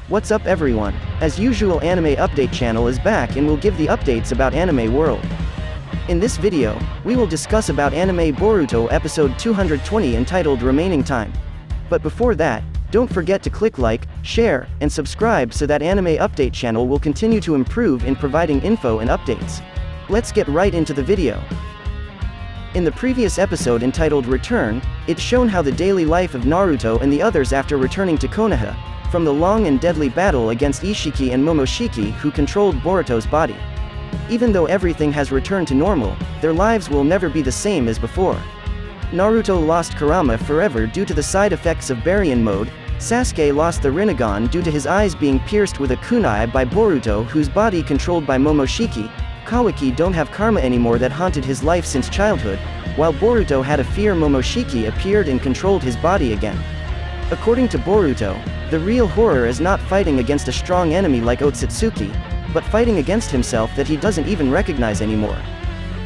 What's up everyone? As usual, Anime Update channel is back and will give the updates about anime world. In this video, we will discuss about anime Boruto episode 220 entitled Remaining Time. But before that, don't forget to click like, share, and subscribe so that Anime Update channel will continue to improve in providing info and updates. Let's get right into the video. In the previous episode entitled Return, it's shown how the daily life of Naruto and the others after returning to Konoha, from the long and deadly battle against Ishiki and Momoshiki who controlled Boruto's body. Even though everything has returned to normal, their lives will never be the same as before. Naruto lost Kurama forever due to the side effects of Baryon mode, Sasuke lost the Rinnegan due to his eyes being pierced with a kunai by Boruto whose body controlled by Momoshiki, Kawaki don't have karma anymore that haunted his life since childhood, while Boruto had a fear Momoshiki appeared and controlled his body again. According to Boruto, the real horror is not fighting against a strong enemy like Otsutsuki, but fighting against himself that he doesn't even recognize anymore.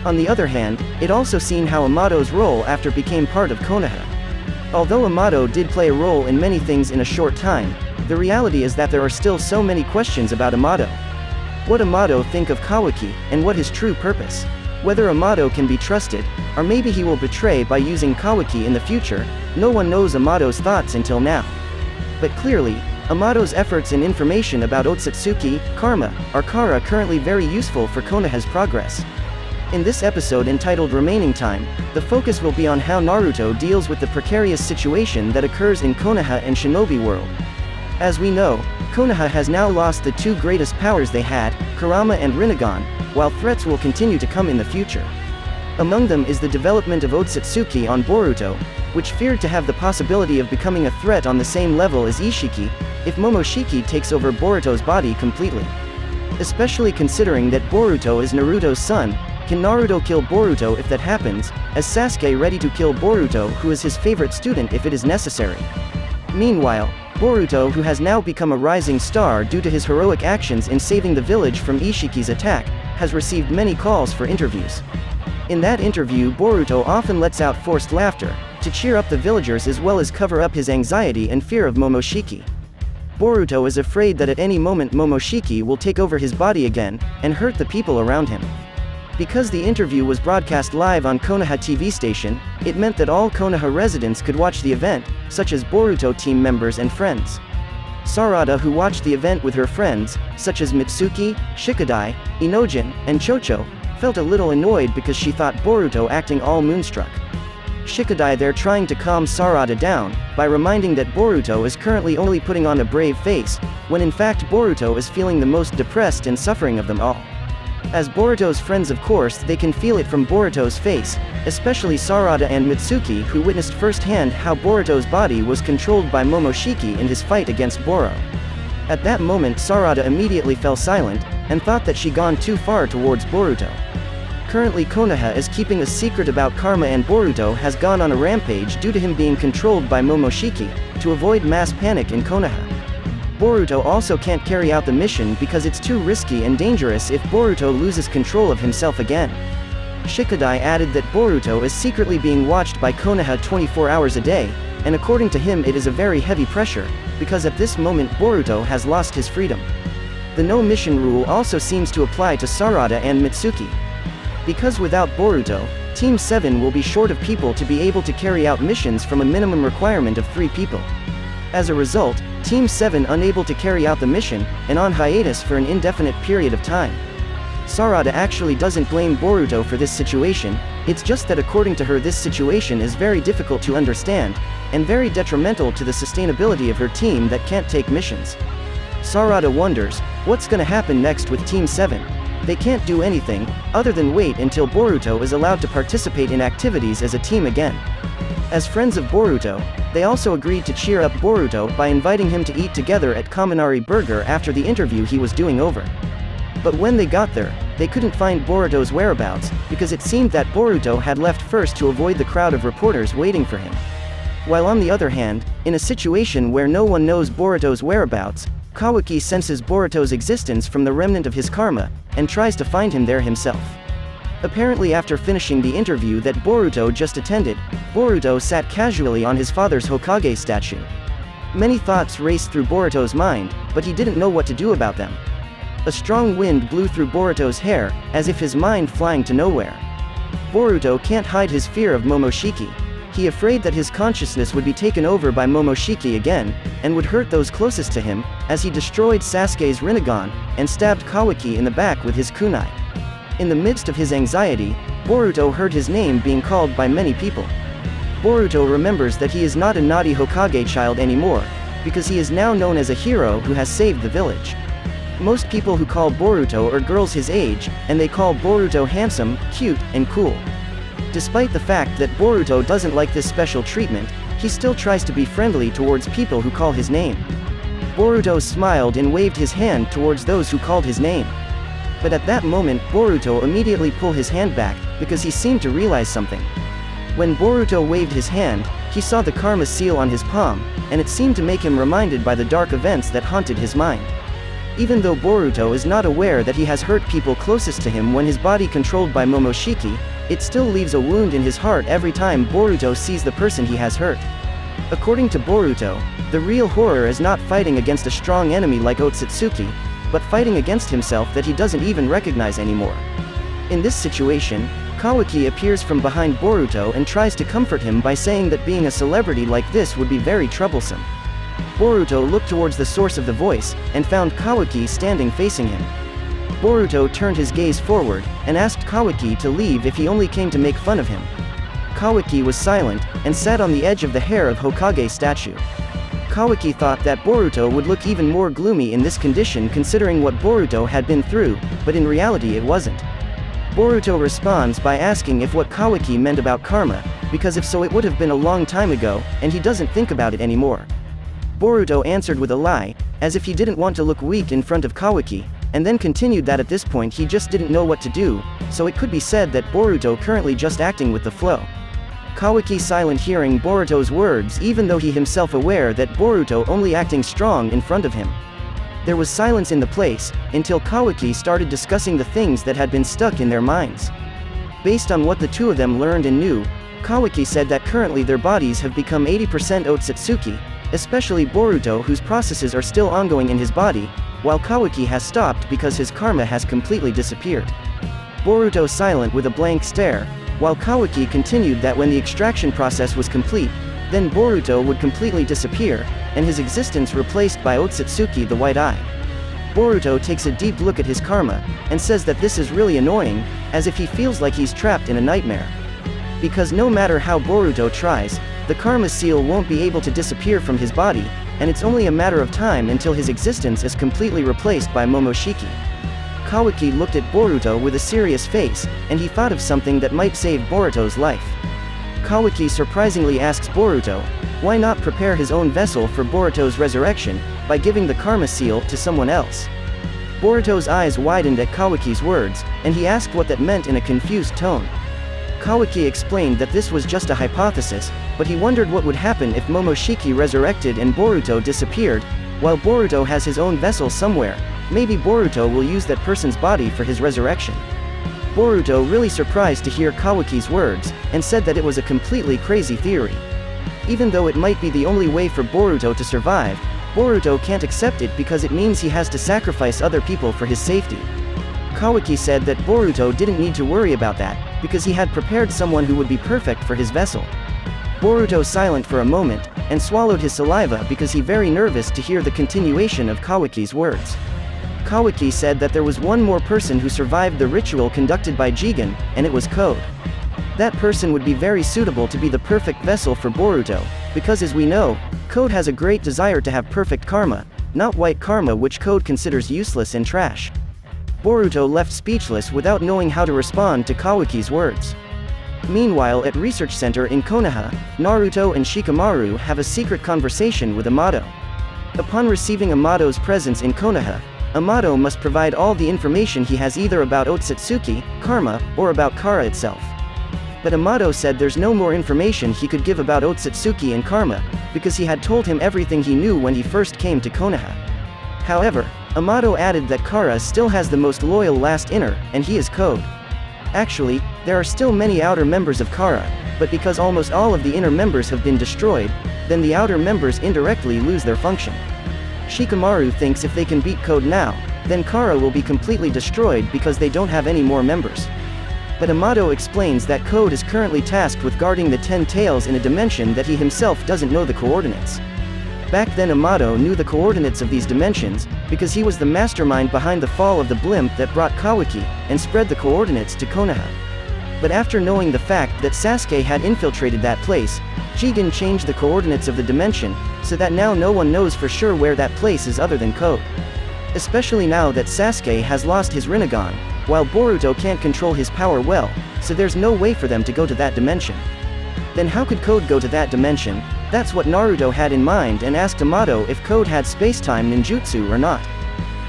On the other hand, it also seen how Amato's role after became part of Konoha. Although Amato did play a role in many things in a short time, the reality is that there are still so many questions about Amato. What Amato think of Kawaki, and what his true purpose? Whether Amato can be trusted, or maybe he will betray by using Kawaki in the future, no one knows Amato's thoughts until now. But clearly, Amato's efforts and information about Otsutsuki, karma, or Kara currently very useful for Konoha's progress. In this episode entitled Remaining Time, the focus will be on how Naruto deals with the precarious situation that occurs in Konoha and Shinobi world. As we know, Konoha has now lost the two greatest powers they had, Kurama and Rinnegan, while threats will continue to come in the future. Among them is the development of Otsutsuki on Boruto, which feared to have the possibility of becoming a threat on the same level as Ishiki, if Momoshiki takes over Boruto's body completely. Especially considering that Boruto is Naruto's son, can Naruto kill Boruto if that happens, as Sasuke ready to kill Boruto who is his favorite student if it is necessary. Meanwhile, Boruto who has now become a rising star due to his heroic actions in saving the village from Ishiki's attack, has received many calls for interviews. In that interview Boruto often lets out forced laughter, to cheer up the villagers as well as cover up his anxiety and fear of Momoshiki. Boruto is afraid that at any moment Momoshiki will take over his body again, and hurt the people around him. Because the interview was broadcast live on Konoha TV station, it meant that all Konoha residents could watch the event, such as Boruto team members and friends. Sarada who watched the event with her friends, such as Mitsuki, Shikadai, Inojin, and Chocho, felt a little annoyed because she thought Boruto acting all moonstruck. Shikadai there trying to calm Sarada down, by reminding that Boruto is currently only putting on a brave face, when in fact Boruto is feeling the most depressed and suffering of them all. As Boruto's friends of course they can feel it from Boruto's face, especially Sarada and Mitsuki who witnessed firsthand how Boruto's body was controlled by Momoshiki in his fight against Boro. At that moment Sarada immediately fell silent, and thought that she'd gone too far towards Boruto. Currently Konoha is keeping a secret about karma and Boruto has gone on a rampage due to him being controlled by Momoshiki, to avoid mass panic in Konoha. Boruto also can't carry out the mission because it's too risky and dangerous if Boruto loses control of himself again. Shikadai added that Boruto is secretly being watched by Konoha 24 hours a day, and according to him it is a very heavy pressure, because at this moment Boruto has lost his freedom. The no mission rule also seems to apply to Sarada and Mitsuki. Because without Boruto, Team 7 will be short of people to be able to carry out missions from a minimum requirement of 3 people. As a result, Team 7 unable to carry out the mission, and on hiatus for an indefinite period of time. Sarada actually doesn't blame Boruto for this situation, it's just that according to her this situation is very difficult to understand, and very detrimental to the sustainability of her team that can't take missions. Sarada wonders, what's gonna happen next with Team 7? They can't do anything, other than wait until Boruto is allowed to participate in activities as a team again. As friends of Boruto, they also agreed to cheer up Boruto by inviting him to eat together at Kaminari Burger after the interview he was doing over. But when they got there, they couldn't find Boruto's whereabouts, because it seemed that Boruto had left first to avoid the crowd of reporters waiting for him. While on the other hand, in a situation where no one knows Boruto's whereabouts, Kawaki senses Boruto's existence from the remnant of his karma, and tries to find him there himself. Apparently after finishing the interview that Boruto just attended, Boruto sat casually on his father's Hokage statue. Many thoughts raced through Boruto's mind, but he didn't know what to do about them. A strong wind blew through Boruto's hair, as if his mind flying to nowhere. Boruto can't hide his fear of Momoshiki. He afraid that his consciousness would be taken over by Momoshiki again, and would hurt those closest to him, as he destroyed Sasuke's Rinnegan, and stabbed Kawaki in the back with his kunai. In the midst of his anxiety, Boruto heard his name being called by many people. Boruto remembers that he is not a naughty Hokage child anymore, because he is now known as a hero who has saved the village. Most people who call Boruto are girls his age, and they call Boruto handsome, cute, and cool. Despite the fact that Boruto doesn't like this special treatment, he still tries to be friendly towards people who call his name. Boruto smiled and waved his hand towards those who called his name. But at that moment Boruto immediately pulled his hand back, because he seemed to realize something. When Boruto waved his hand, he saw the karma seal on his palm, and it seemed to make him reminded by the dark events that haunted his mind. Even though Boruto is not aware that he has hurt people closest to him when his body controlled by Momoshiki, it still leaves a wound in his heart every time Boruto sees the person he has hurt. According to Boruto, the real horror is not fighting against a strong enemy like Otsutsuki, but fighting against himself that he doesn't even recognize anymore. In this situation, Kawaki appears from behind Boruto and tries to comfort him by saying that being a celebrity like this would be very troublesome. Boruto looked towards the source of the voice, and found Kawaki standing facing him. Boruto turned his gaze forward, and asked Kawaki to leave if he only came to make fun of him. Kawaki was silent, and sat on the edge of the hair of Hokage statue. Kawaki thought that Boruto would look even more gloomy in this condition considering what Boruto had been through, but in reality it wasn't. Boruto responds by asking if what Kawaki meant about karma, because if so it would have been a long time ago, and he doesn't think about it anymore. Boruto answered with a lie, as if he didn't want to look weak in front of Kawaki, and then continued that at this point he just didn't know what to do, so it could be said that Boruto currently just acting with the flow. Kawaki silent hearing Boruto's words even though he himself aware that Boruto only acting strong in front of him. There was silence in the place, until Kawaki started discussing the things that had been stuck in their minds. Based on what the two of them learned and knew, Kawaki said that currently their bodies have become 80% Otsutsuki, especially Boruto whose processes are still ongoing in his body, while Kawaki has stopped because his karma has completely disappeared. Boruto silent with a blank stare, while Kawaki continued that when the extraction process was complete, then Boruto would completely disappear, and his existence replaced by Otsutsuki the White Eye. Boruto takes a deep look at his karma, and says that this is really annoying, as if he feels like he's trapped in a nightmare. Because no matter how Boruto tries, the karma seal won't be able to disappear from his body, and it's only a matter of time until his existence is completely replaced by Momoshiki. Kawaki looked at Boruto with a serious face, and he thought of something that might save Boruto's life. Kawaki surprisingly asks Boruto, why not prepare his own vessel for Boruto's resurrection, by giving the karma seal to someone else? Boruto's eyes widened at Kawaki's words, and he asked what that meant in a confused tone. Kawaki explained that this was just a hypothesis, but he wondered what would happen if Momoshiki resurrected and Boruto disappeared, while Boruto has his own vessel somewhere. Maybe Boruto will use that person's body for his resurrection. Boruto really surprised to hear Kawaki's words, and said that it was a completely crazy theory. Even though it might be the only way for Boruto to survive, Boruto can't accept it because it means he has to sacrifice other people for his safety. Kawaki said that Boruto didn't need to worry about that, because he had prepared someone who would be perfect for his vessel. Boruto silent for a moment, and swallowed his saliva because he very nervous to hear the continuation of Kawaki's words. Kawaki said that there was one more person who survived the ritual conducted by Jigen, and it was Code. That person would be very suitable to be the perfect vessel for Boruto, because as we know, Code has a great desire to have perfect karma, not white karma which Code considers useless and trash. Boruto left speechless without knowing how to respond to Kawaki's words. Meanwhile at Research Center in Konoha, Naruto and Shikamaru have a secret conversation with Amato. Upon receiving Amato's presence in Konoha, Amato must provide all the information he has either about Otsutsuki, karma, or about Kara itself. But Amato said there's no more information he could give about Otsutsuki and karma, because he had told him everything he knew when he first came to Konoha. However, Amato added that Kara still has the most loyal last inner, and he is Code. Actually, there are still many outer members of Kara, but because almost all of the inner members have been destroyed, then the outer members indirectly lose their function. Shikamaru thinks if they can beat Code now, then Kara will be completely destroyed because they don't have any more members. But Amato explains that Code is currently tasked with guarding the 10 tails in a dimension that he himself doesn't know the coordinates. Back then Amato knew the coordinates of these dimensions, because he was the mastermind behind the fall of the blimp that brought Kawaki, and spread the coordinates to Konoha. But after knowing the fact that Sasuke had infiltrated that place, Jigen changed the coordinates of the dimension, so that now no one knows for sure where that place is other than Code. Especially now that Sasuke has lost his Rinnegan, while Boruto can't control his power well, so there's no way for them to go to that dimension. Then how could Code go to that dimension? That's what Naruto had in mind and asked Amato if Code had space-time ninjutsu or not.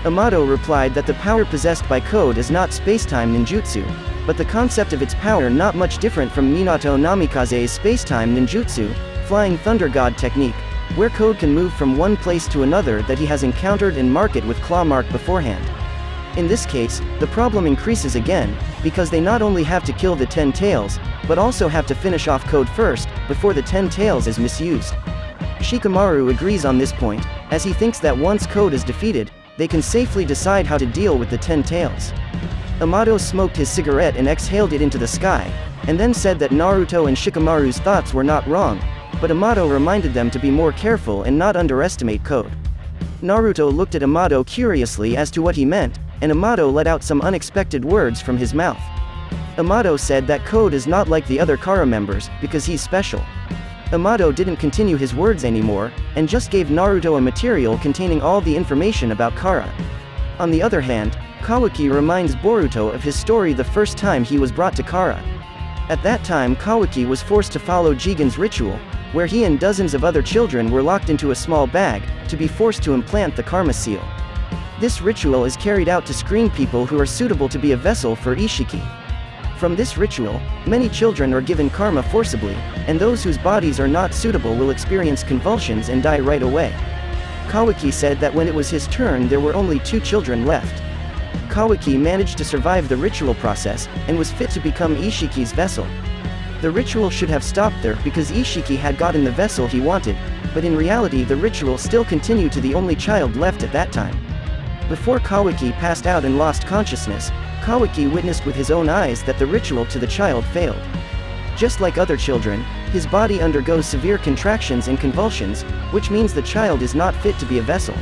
Amato replied that the power possessed by Code is not space-time ninjutsu, but the concept of its power not much different from Minato Namikaze's space-time ninjutsu, Flying Thunder God technique, where Code can move from one place to another that he has encountered and mark it with claw mark beforehand. In this case, the problem increases again, because they not only have to kill the 10 tails, but also have to finish off Code first, before the 10 tails is misused. Shikamaru agrees on this point, as he thinks that once Code is defeated, they can safely decide how to deal with the 10 tails. Amato smoked his cigarette and exhaled it into the sky, and then said that Naruto and Shikamaru's thoughts were not wrong, but Amato reminded them to be more careful and not underestimate Code. Naruto looked at Amato curiously as to what he meant, and Amato let out some unexpected words from his mouth. Amato said that Code is not like the other Kara members, because he's special. Amato didn't continue his words anymore, and just gave Naruto a material containing all the information about Kara. On the other hand, Kawaki reminds Boruto of his story the first time he was brought to Kara. At that time Kawaki was forced to follow Jigen's ritual, where he and dozens of other children were locked into a small bag, to be forced to implant the karma seal. This ritual is carried out to screen people who are suitable to be a vessel for Ishiki. From this ritual, many children are given karma forcibly, and those whose bodies are not suitable will experience convulsions and die right away. Kawaki said that when it was his turn there were only 2 children left. Kawaki managed to survive the ritual process, and was fit to become Ishiki's vessel. The ritual should have stopped there because Ishiki had gotten the vessel he wanted, but in reality the ritual still continued to the only child left at that time. Before Kawaki passed out and lost consciousness, Kawaki witnessed with his own eyes that the ritual to the child failed. Just like other children, his body undergoes severe contractions and convulsions, which means the child is not fit to be a vessel.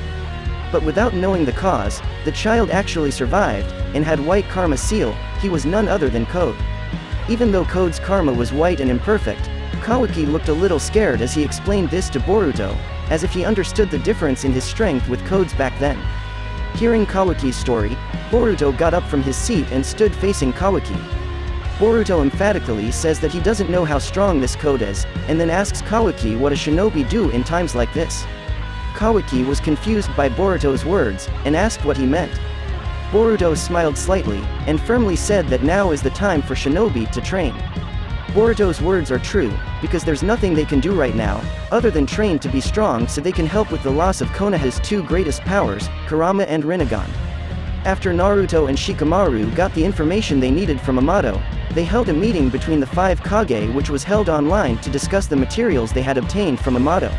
But without knowing the cause, the child actually survived, and had white karma seal. He was none other than Code. Even though Code's karma was white and imperfect, Kawaki looked a little scared as he explained this to Boruto, as if he understood the difference in his strength with Code's back then. Hearing Kawaki's story, Boruto got up from his seat and stood facing Kawaki. Boruto emphatically says that he doesn't know how strong this Code is, and then asks Kawaki what a shinobi do in times like this. Kawaki was confused by Boruto's words, and asked what he meant. Boruto smiled slightly, and firmly said that now is the time for shinobi to train. Boruto's words are true, because there's nothing they can do right now, other than train to be strong so they can help with the loss of Konoha's 2 greatest powers, Kurama and Rinnegan. After Naruto and Shikamaru got the information they needed from Amato, they held a meeting between the 5 Kage which was held online to discuss the materials they had obtained from Amato.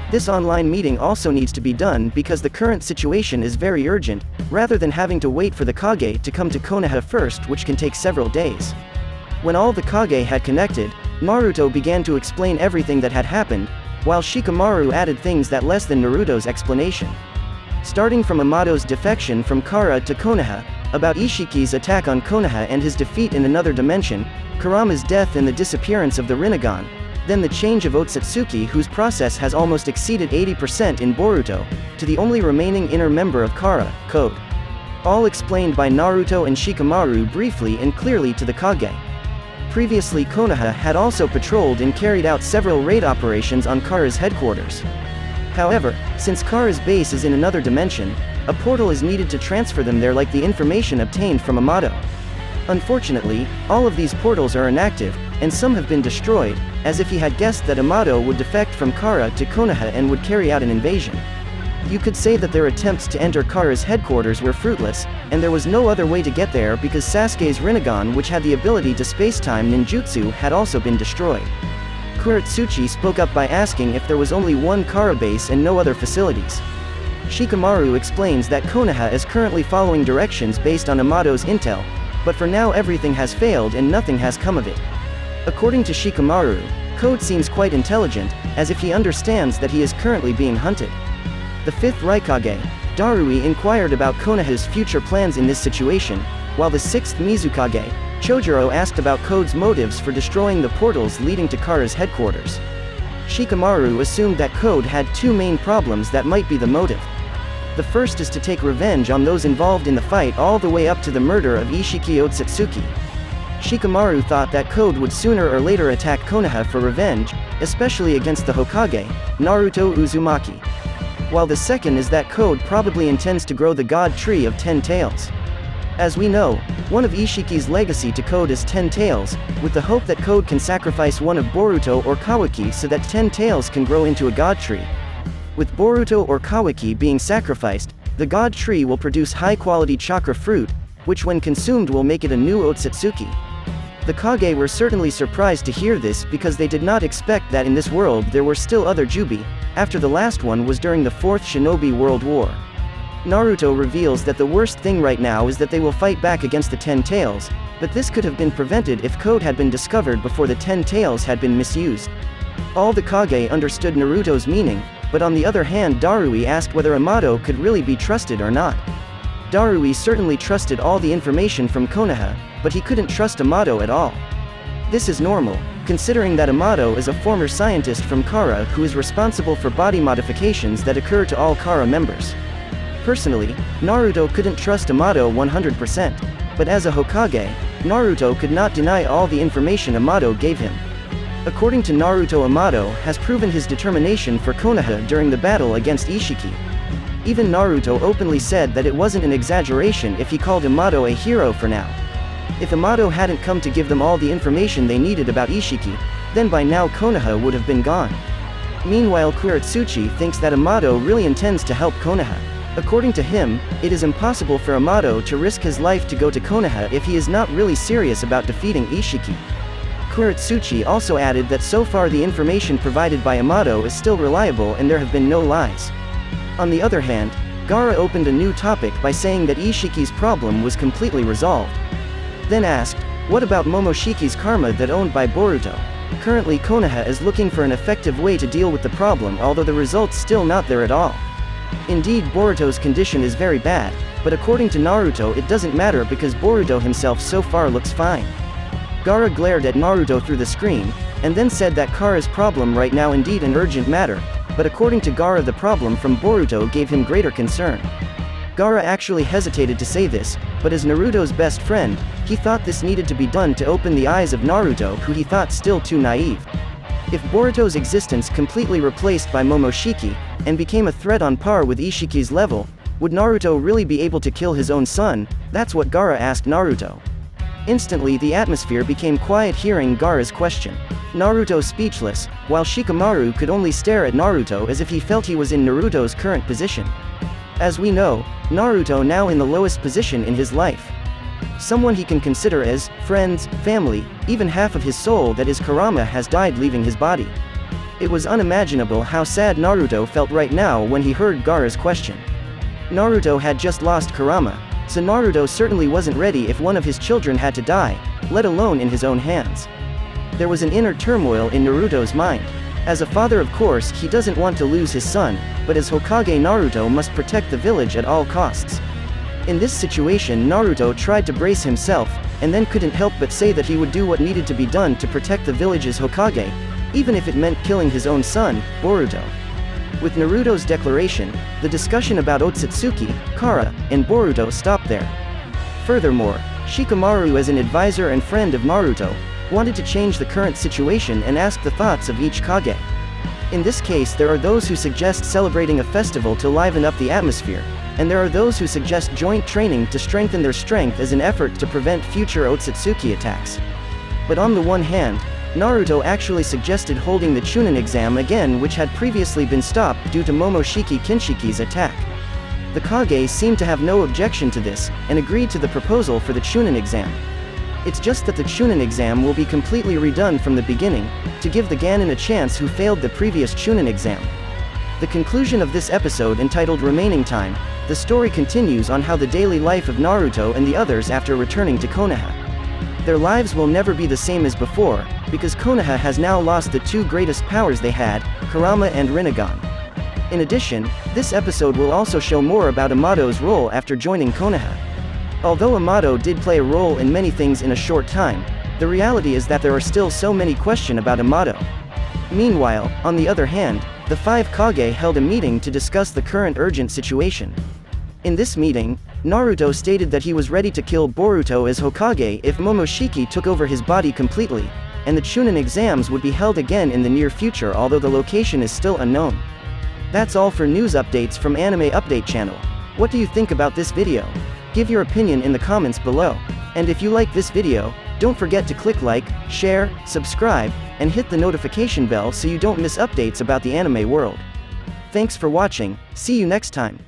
This online meeting also needs to be done because the current situation is very urgent, rather than having to wait for the Kage to come to Konoha first, which can take several days. When all the Kage had connected, Naruto began to explain everything that had happened, while Shikamaru added things that less than Naruto's explanation. Starting from Amato's defection from Kara to Konoha, about Ishiki's attack on Konoha and his defeat in another dimension, Kurama's death and the disappearance of the Rinnegan, then the change of Otsutsuki whose process has almost exceeded 80% in Boruto, to the only remaining inner member of Kara, Code. All explained by Naruto and Shikamaru briefly and clearly to the Kage. Previously Konoha had also patrolled and carried out several raid operations on Kara's headquarters. However, since Kara's base is in another dimension, a portal is needed to transfer them there like the information obtained from Amato. Unfortunately, all of these portals are inactive, and some have been destroyed, as if he had guessed that Amato would defect from Kara to Konoha and would carry out an invasion. You could say that their attempts to enter Kara's headquarters were fruitless, and there was no other way to get there because Sasuke's Rinnegan, which had the ability to space-time ninjutsu, had also been destroyed. Kuretsuchi spoke up by asking if there was only one Kara base and no other facilities. Shikamaru explains that Konoha is currently following directions based on Amato's intel, but for now everything has failed and nothing has come of it. According to Shikamaru, Code seems quite intelligent, as if he understands that he is currently being hunted. The fifth Raikage, Darui, inquired about Konoha's future plans in this situation, while the sixth Mizukage, Chojuro, asked about Code's motives for destroying the portals leading to Kara's headquarters. Shikamaru assumed that Code had two main problems that might be the motive. The first is to take revenge on those involved in the fight all the way up to the murder of Ishiki Otsutsuki. Shikamaru thought that Code would sooner or later attack Konoha for revenge, especially against the Hokage, Naruto Uzumaki. While the second is that Code probably intends to grow the God Tree of 10 Tails. As we know, one of Ishiki's legacy to Code is 10 Tails, with the hope that Code can sacrifice one of Boruto or Kawaki so that 10 Tails can grow into a God Tree. With Boruto or Kawaki being sacrificed, the God Tree will produce high-quality chakra fruit, which when consumed will make it a new Otsutsuki. The Kage were certainly surprised to hear this because they did not expect that in this world there were still other Jubi, after the last one was during the Fourth Shinobi World War. Naruto reveals that the worst thing right now is that they will fight back against the 10 Tails, but this could have been prevented if Code had been discovered before the 10 Tails had been misused. All the Kage understood Naruto's meaning, but on the other hand Darui asked whether Amato could really be trusted or not. Darui certainly trusted all the information from Konoha, but he couldn't trust Amato at all. This is normal, considering that Amato is a former scientist from Kara who is responsible for body modifications that occur to all Kara members. Personally, Naruto couldn't trust Amato 100%, but as a Hokage, Naruto could not deny all the information Amato gave him. According to Naruto, Amato has proven his determination for Konoha during the battle against Ishiki. Even Naruto openly said that it wasn't an exaggeration if he called Amato a hero for now. If Amato hadn't come to give them all the information they needed about Ishiki, then by now Konoha would have been gone. Meanwhile, Kuretsuchi thinks that Amato really intends to help Konoha. According to him, it is impossible for Amato to risk his life to go to Konoha if he is not really serious about defeating Ishiki. Kuretsuchi also added that so far the information provided by Amato is still reliable and there have been no lies. On the other hand, Gaara opened a new topic by saying that Ishiki's problem was completely resolved. Then asked, what about Momoshiki's karma that owned by Boruto? Currently Konoha is looking for an effective way to deal with the problem, although the result's still not there at all. Indeed, Boruto's condition is very bad, but according to Naruto it doesn't matter because Boruto himself so far looks fine. Gaara glared at Naruto through the screen, and then said that Kara's problem right now indeed an urgent matter, but according to Gaara the problem from Boruto gave him greater concern. Gaara actually hesitated to say this, but as Naruto's best friend, he thought this needed to be done to open the eyes of Naruto, who he thought still too naive. If Boruto's existence completely replaced by Momoshiki, and became a threat on par with Ishiki's level, would Naruto really be able to kill his own son? That's what Gaara asked Naruto. Instantly the atmosphere became quiet hearing Gaara's question. Naruto speechless, while Shikamaru could only stare at Naruto as if he felt he was in Naruto's current position. As we know, Naruto now in the lowest position in his life. Someone he can consider as friends, family, even half of his soul, that is Kurama, has died leaving his body. It was unimaginable how sad Naruto felt right now when he heard Gaara's question. Naruto had just lost Kurama, so Naruto certainly wasn't ready if one of his children had to die, let alone in his own hands. There was an inner turmoil in Naruto's mind. As a father, of course, he doesn't want to lose his son, but as Hokage Naruto must protect the village at all costs. In this situation Naruto tried to brace himself, and then couldn't help but say that he would do what needed to be done to protect the village's Hokage, even if it meant killing his own son, Boruto. With Naruto's declaration, the discussion about Otsutsuki, Kara, and Boruto stopped there. Furthermore, Shikamaru, as an advisor and friend of Naruto, wanted to change the current situation and ask the thoughts of each Kage. In this case there are those who suggest celebrating a festival to liven up the atmosphere, and there are those who suggest joint training to strengthen their strength as an effort to prevent future Otsutsuki attacks. But on the one hand, Naruto actually suggested holding the Chunin exam again, which had previously been stopped due to Momoshiki Kinshiki's attack. The Kage seemed to have no objection to this, and agreed to the proposal for the Chunin exam. It's just that the Chunin exam will be completely redone from the beginning, to give the Ganon a chance who failed the previous Chunin exam. The conclusion of this episode entitled Remaining Time, the story continues on how the daily life of Naruto and the others after returning to Konoha. Their lives will never be the same as before, because Konoha has now lost the two greatest powers they had, Kurama and Rinnegan. In addition, this episode will also show more about Amato's role after joining Konoha. Although Amato did play a role in many things in a short time, the reality is that there are still so many questions about Amato. Meanwhile, on the other hand, the 5 Kage held a meeting to discuss the current urgent situation. In this meeting, Naruto stated that he was ready to kill Boruto as Hokage if Momoshiki took over his body completely, and the Chunin exams would be held again in the near future, although the location is still unknown. That's all for news updates from Anime Update Channel. What do you think about this video? Give your opinion in the comments below. And if you like this video, don't forget to click like, share, subscribe, and hit the notification bell so you don't miss updates about the anime world. Thanks for watching, see you next time.